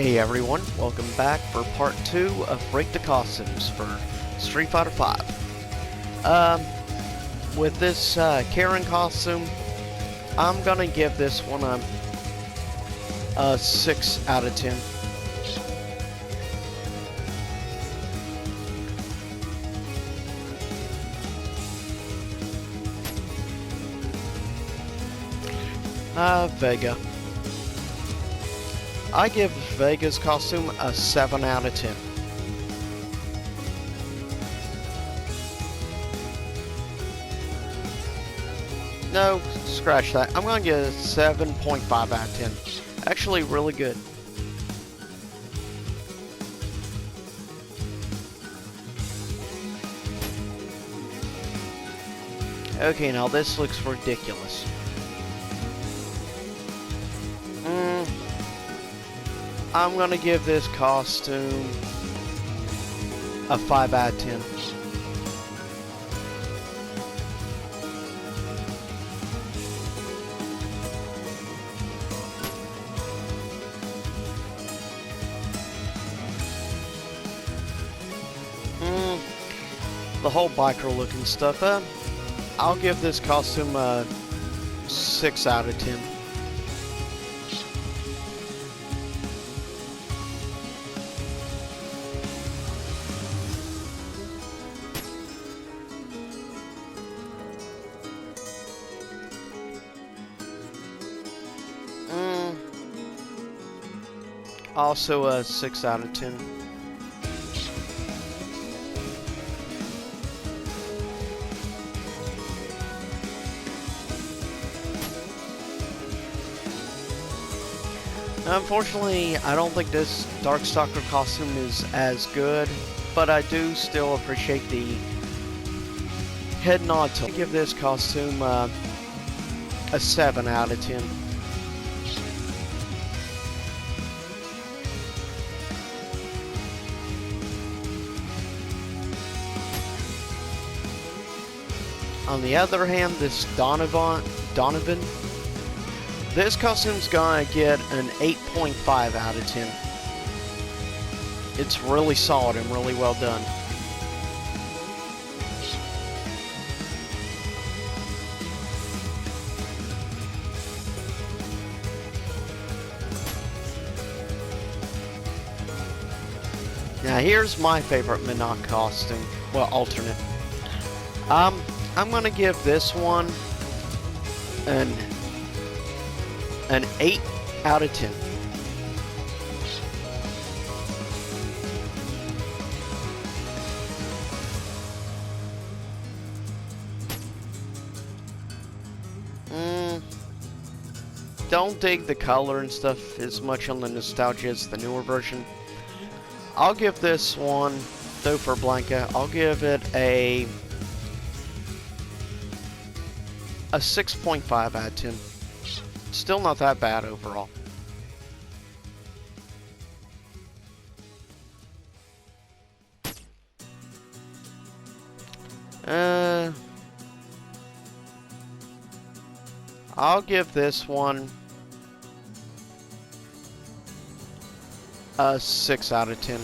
Hey everyone, welcome back for part 2 of Break the Costumes for Street Fighter V. With this Karen costume, I'm gonna give this one a 6 out of 10. Vega. I give Vega's costume a 7 out of 10. No, scratch that. I'm gonna give it a 7.5 out of 10. Actually, really good. Okay, now this looks ridiculous. I'm gonna give this costume a 5 out of 10. The whole biker looking stuff, I'll give this costume a 6 out of 10. Also a 6 out of 10. Unfortunately, I don't think this Darkstalker costume is as good, but I do still appreciate the head nod to give this costume a 7 out of 10. On the other hand, this Donovan, this costume's gonna get an 8.5 out of 10. It's really solid and really well done. Now here's my favorite Minot costume, well, alternate. I'm gonna give this one an 8 out of 10. Don't dig the color and stuff as much on the nostalgia as the newer version. I'll give this one, though, for Blanca, I'll give it a 6.5 out of 10. Still not that bad overall. I'll give this one a 6 out of 10.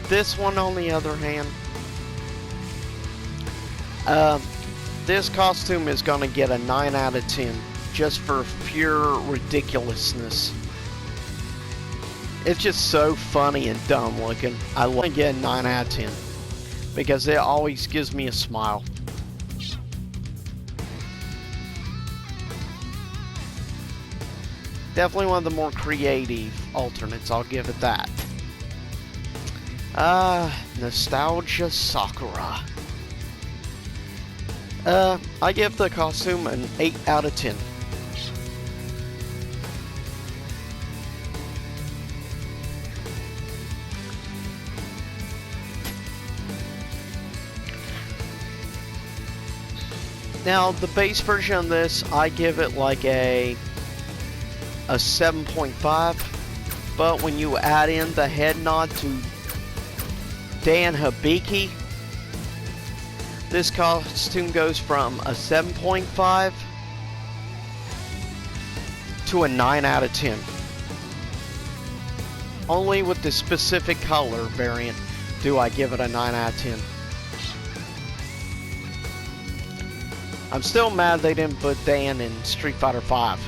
This one, on the other hand, this costume is gonna get a 9 out of 10 just for pure ridiculousness. It's just so funny and dumb looking. I want to get a 9 out of 10 because it always gives me a smile. Definitely one of the more creative alternates, I'll give it that. Nostalgia Sakura. I give the costume an 8 out of 10. Now, the base version of this, I give it like a 7.5, but when you add in the head nod to Dan Hibiki, This costume goes from a 7.5 to a 9 out of 10. Only with the specific color variant do I give it a 9 out of 10. I'm still mad they didn't put Dan in Street Fighter V.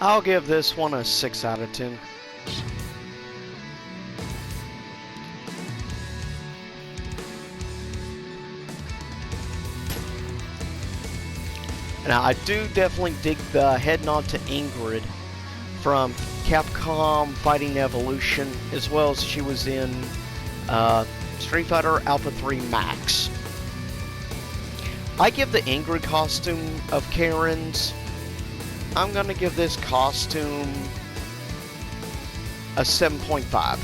I'll give this one a 6 out of 10. Now, I do definitely dig the head nod to Ingrid from Capcom Fighting Evolution, as well as she was in Street Fighter Alpha 3 Max. I give the Ingrid costume of Karen's, I'm gonna give this costume a 7.5.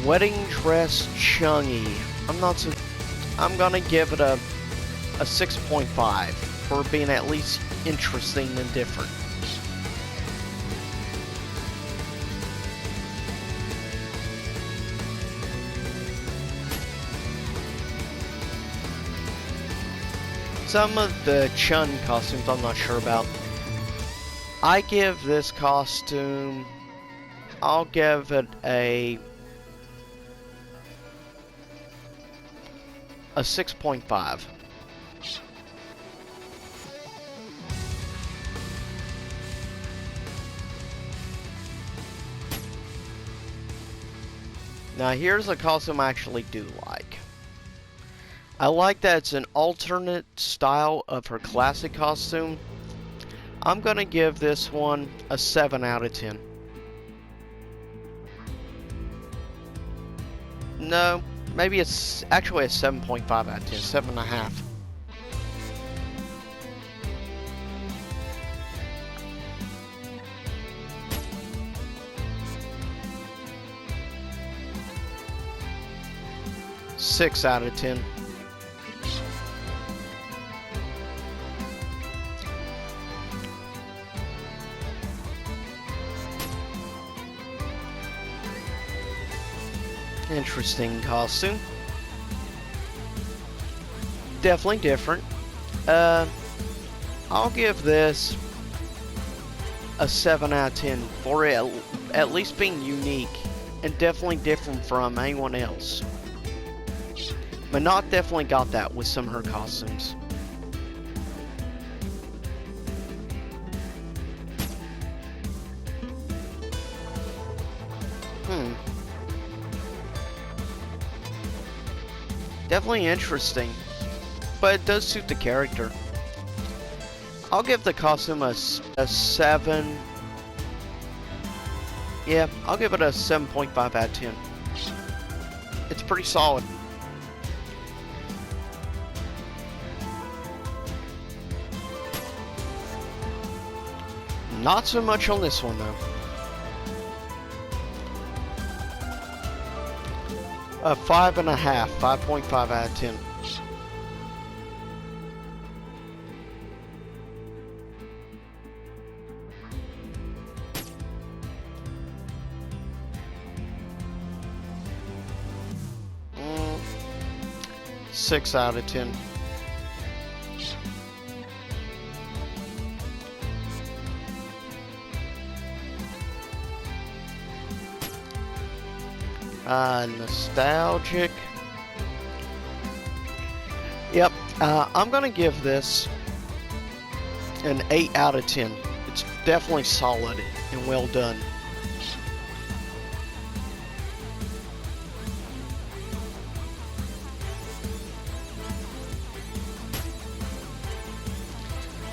Wedding Dress Chun-Yi. I'm gonna give it a 6.5 for being at least interesting and different. Some of the Chun costumes I'm not sure about. I give this costume, I'll give it a 6.5. Now here's a costume I actually do like. I like that it's an alternate style of her classic costume. I'm gonna give this one a 7 out of 10. No, maybe it's actually a 7.5 out of 10, 7.5. Six out of 10. Interesting costume. Definitely different. I'll give this a 7 out of 10 for it at least being unique and definitely different from anyone else. Minot definitely got that with some of her costumes. Definitely interesting, but it does suit the character. I'll give the costume a 7. Yeah, I'll give it a 7.5 out of 10. It's pretty solid. Not so much on this one, though. A 5.5, 5.5 out of 10. Mm, 6 out of 10. Nostalgic. Yep, I'm gonna give this an 8 out of 10. It's definitely solid and well done.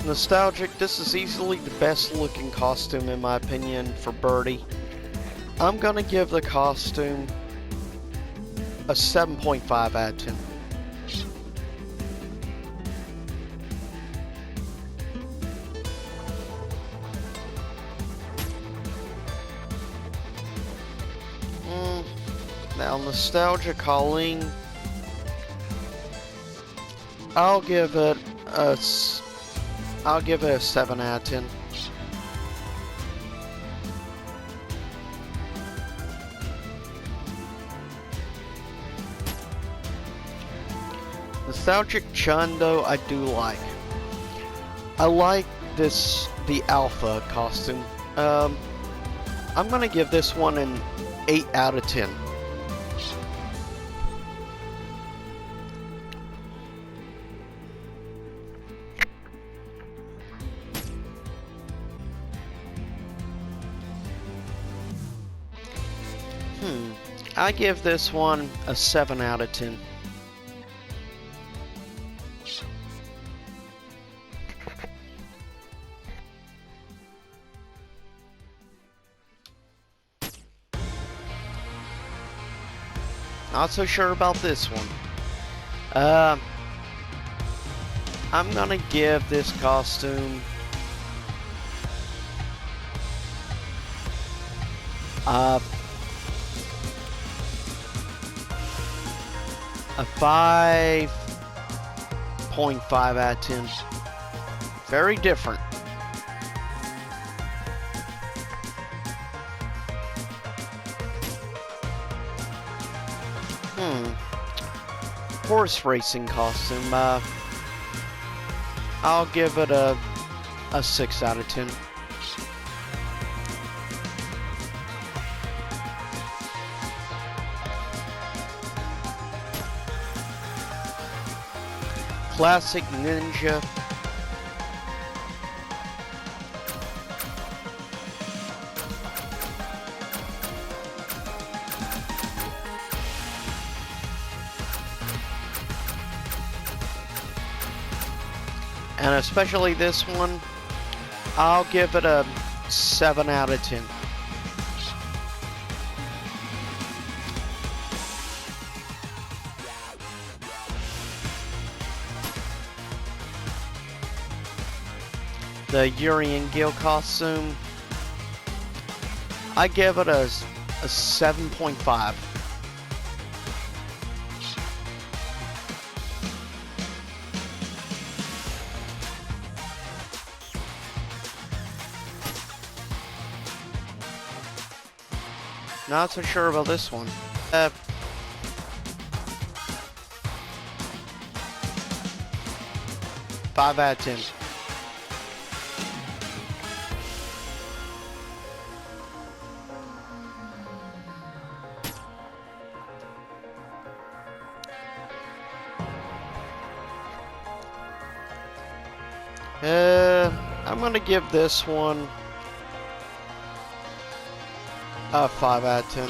Nostalgic, this is easily the best looking costume in my opinion for Birdie. I'm gonna give the costume a 7.5 out of 10. Now, Nostalgia Calling, I'll give it a 7 out of 10. Nostalgic Chundo, I do like. I like the Alpha costume. I'm gonna give this one an 8 out of 10. I give this one a 7 out of 10. Not so sure about this one. I'm gonna give this costume a 5.5 out of 10. Very different. Horse racing costume. I'll give it a 6 out of 10. Classic Ninja. And especially this one, I'll give it a 7 out of 10. The Urian Gil costume, I give it a 7.5. Not so sure about this one. 5 out of 10. I'm gonna give this one a 5 out of 10.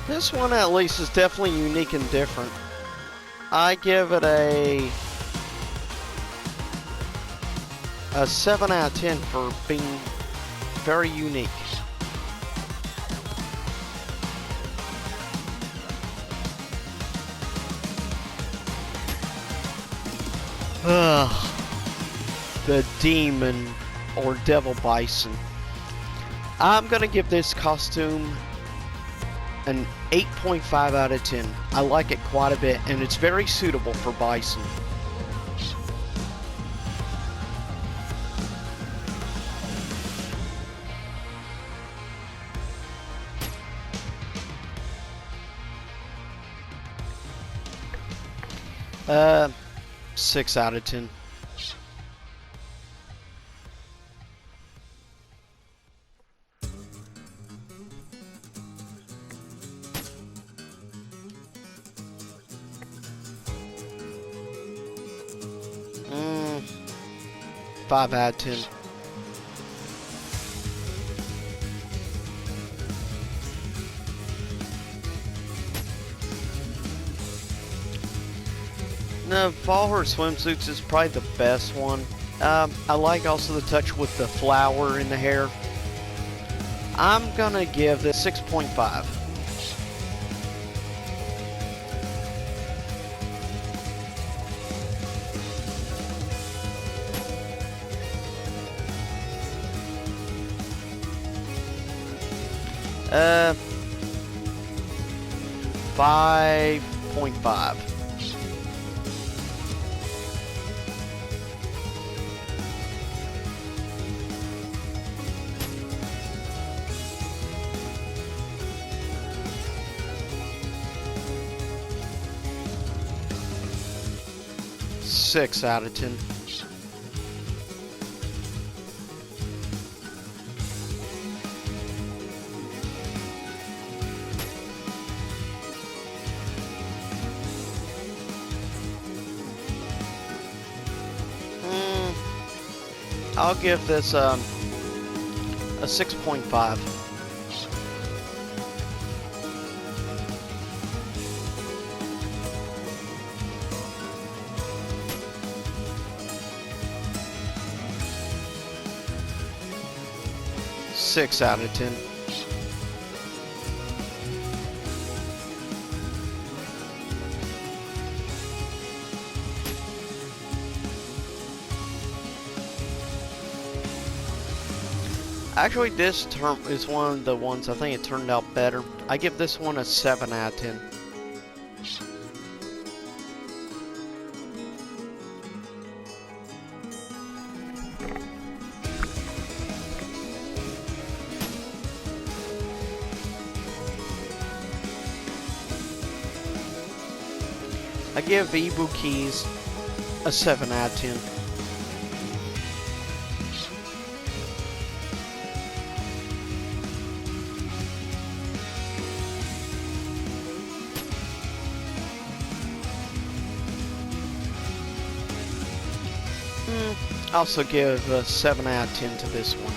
This one at least is definitely unique and different. I give it a 7 out of 10 for being very unique. The Demon or Devil Bison. I'm gonna give this costume an 8.5 out of 10. I like it quite a bit, and it's very suitable for Bison. Uh, 6 out of 10. Mm, 5 out of 10. No, Fall Horse Swimsuits is probably the best one. I like also the touch with the flower in the hair. I'm gonna give this 6.5. Uh, 5.5. Six out of 10. I'll give this a 6.5. Six out of 10. Actually, this term is one of the ones I think it turned out better. I give this one a 7 out of 10. I give Ibuki's a 7 out of 10. I also give a 7 out of 10 to this one.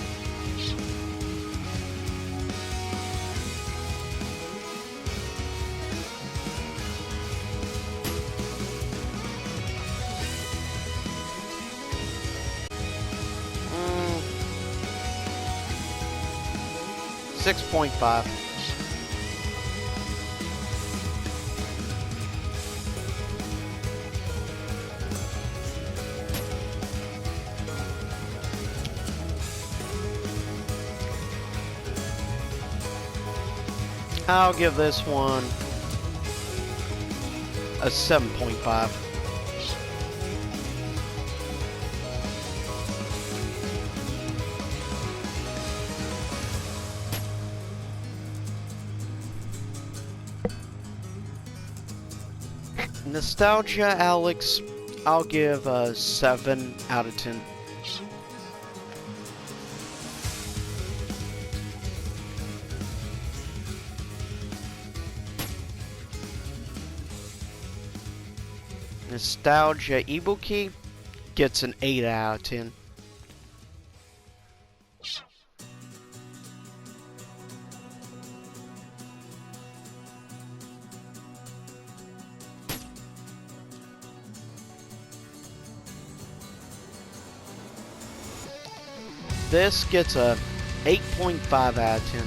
Mm, 6.5. I'll give this one a 7.5. Nostalgia Alex, I'll give a 7 out of 10. Nostalgia Ibuki gets an 8 out of 10. This gets a 8.5 out of 10.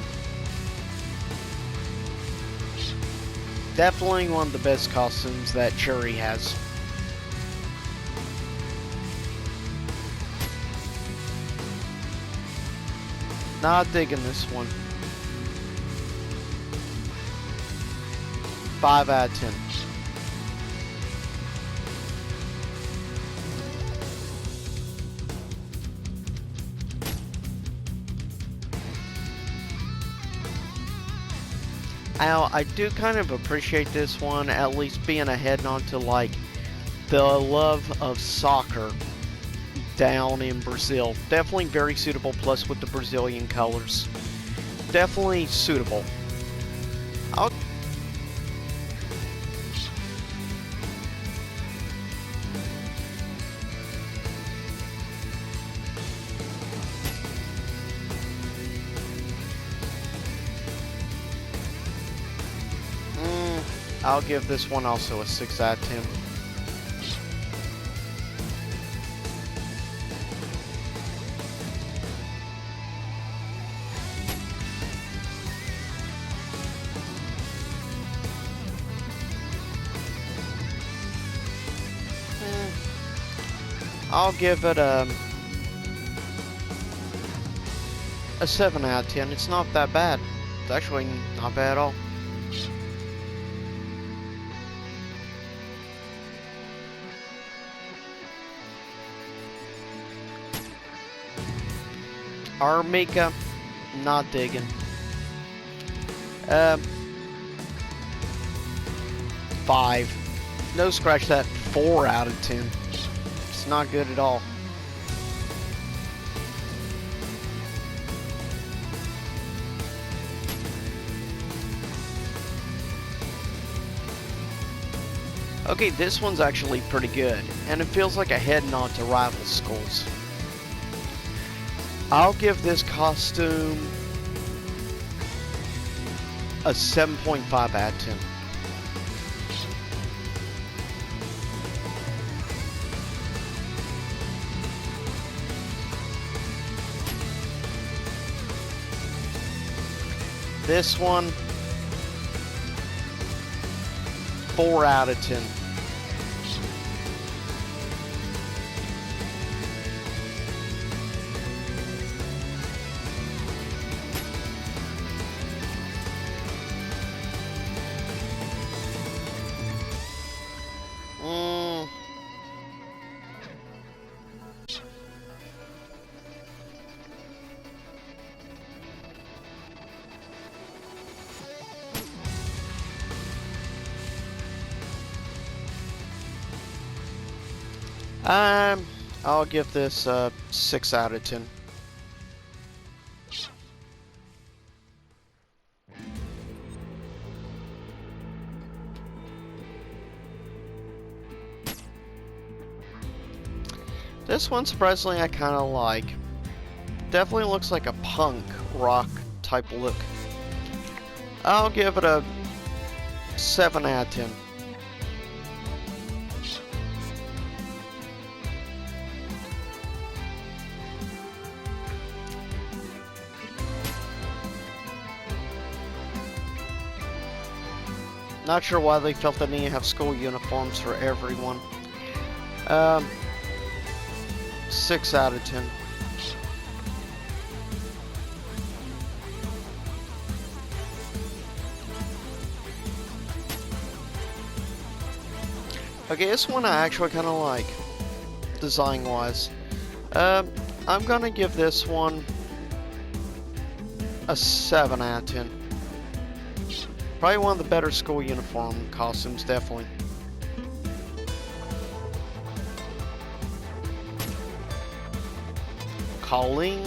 Definitely one of the best costumes that Cherry has. Not digging this one. 5 out of 10. Now, I do kind of appreciate this one, at least being a head on to like the love of soccer down in Brazil. Definitely very suitable, plus with the Brazilian colors. Definitely suitable. I'll give this one also a 6 out of 10. I'll give it a 7 out of 10. It's not that bad. It's actually not bad at all. Armika, not digging. 5. No, scratch that. 4 out of 10. It's not good at all. Okay, this one's actually pretty good, and it feels like a head nod to rival schools. I'll give this costume a 7.5 out of 10. This one, 4 out of 10. I'll give this 6 out of 10. This one, surprisingly, I kind of like. Definitely looks like a punk rock type look. I'll give it a 7 out of 10. Not sure why they felt the need to have school uniforms for everyone. 6 out of 10. Okay, this one I actually kind of like, design-wise. I'm gonna give this one a 7 out of 10. Probably one of the better school uniform costumes, definitely. Colleen.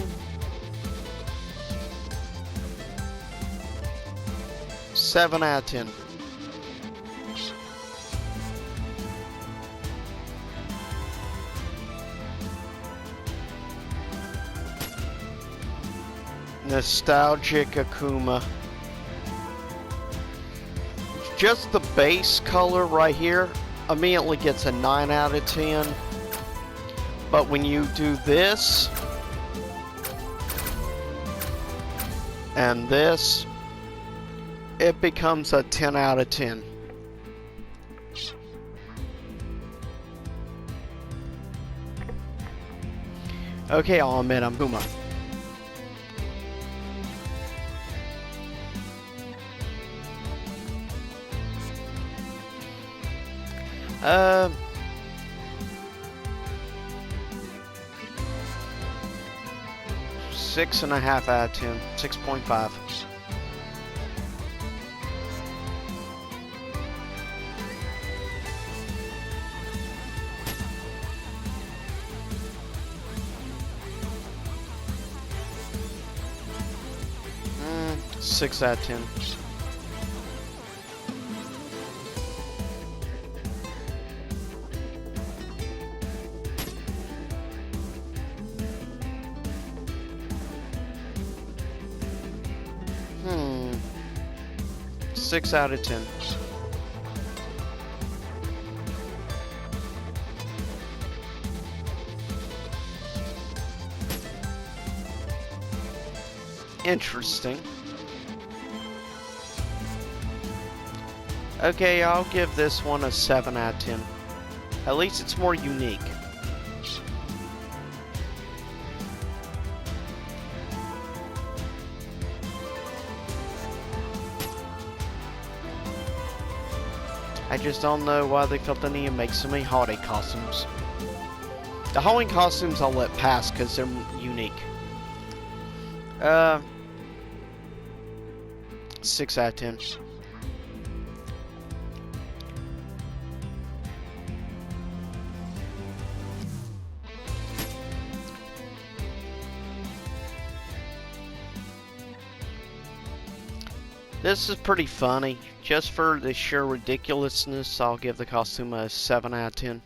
7 out of 10. Nostalgic Akuma. Just the base color right here immediately gets a 9 out of 10. But when you do this and this, it becomes a 10 out of 10. Okay, I'll admit I'm Puma. Uh, 6.5 out of 10. 6.5. Mm, 6 out of 10. Hmm. 6 out of 10. Interesting. Okay, I'll give this one a 7 out of 10. At least it's more unique. I just don't know why they felt the need to make so many holiday costumes. The Halloween costumes I'll let pass because they're unique. 6 out of 10. This is pretty funny. Just for the sheer ridiculousness, I'll give the costume a 7 out of 10.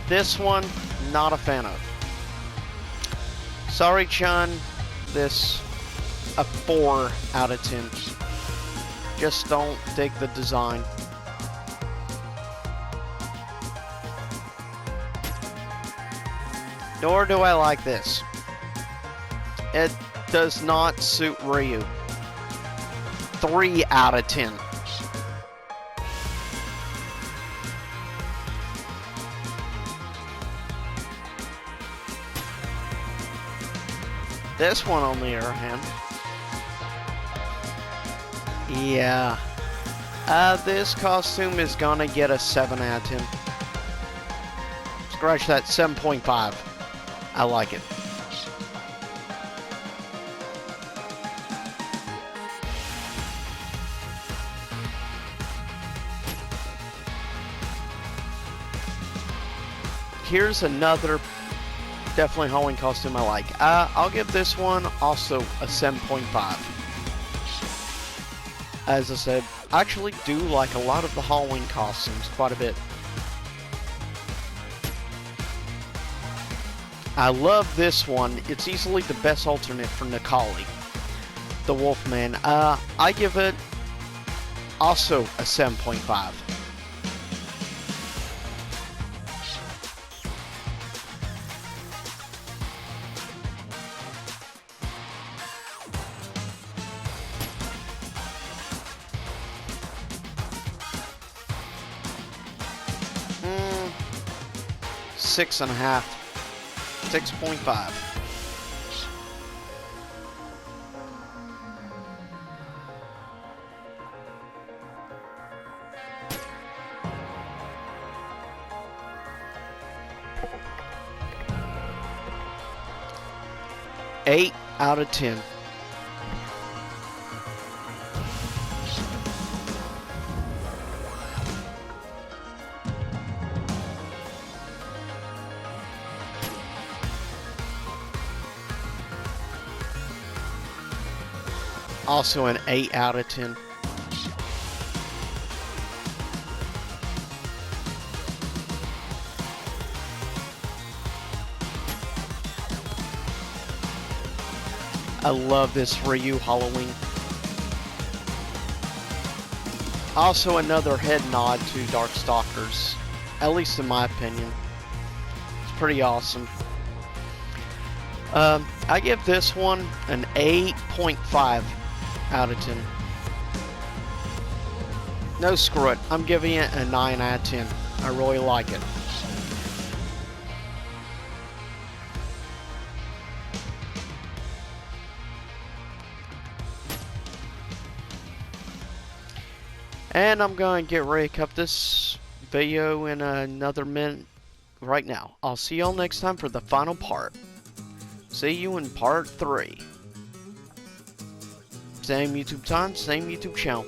This one, not a fan of. Sorry, Chun. This, a 4 out of 10. Just don't dig the design. Nor do I like this. It does not suit Ryu. 3 out of 10. This one, on the other hand, yeah, this costume is gonna get a 7 out of 10. Scratch that, 7.5. I like it. Here's another definitely Halloween costume I like. I'll give this one also a 7.5. As I said, I actually do like a lot of the Halloween costumes quite a bit. I love this one. It's easily the best alternate for Necalli, the Wolfman. I give it also a 7.5. Six and a half. 6.5. Eight out of 10. Also an 8 out of 10. I love this Ryu Halloween. Also another head nod to Darkstalkers, at least in my opinion. It's pretty awesome. I give this one an 8.5 out of 10. No, screw it. I'm giving it a 9 out of 10. I really like it. And I'm going to get ready to cut this video in another minute right now. I'll see y'all next time for the final part. See you in part 3. Same YouTube time, same YouTube channel.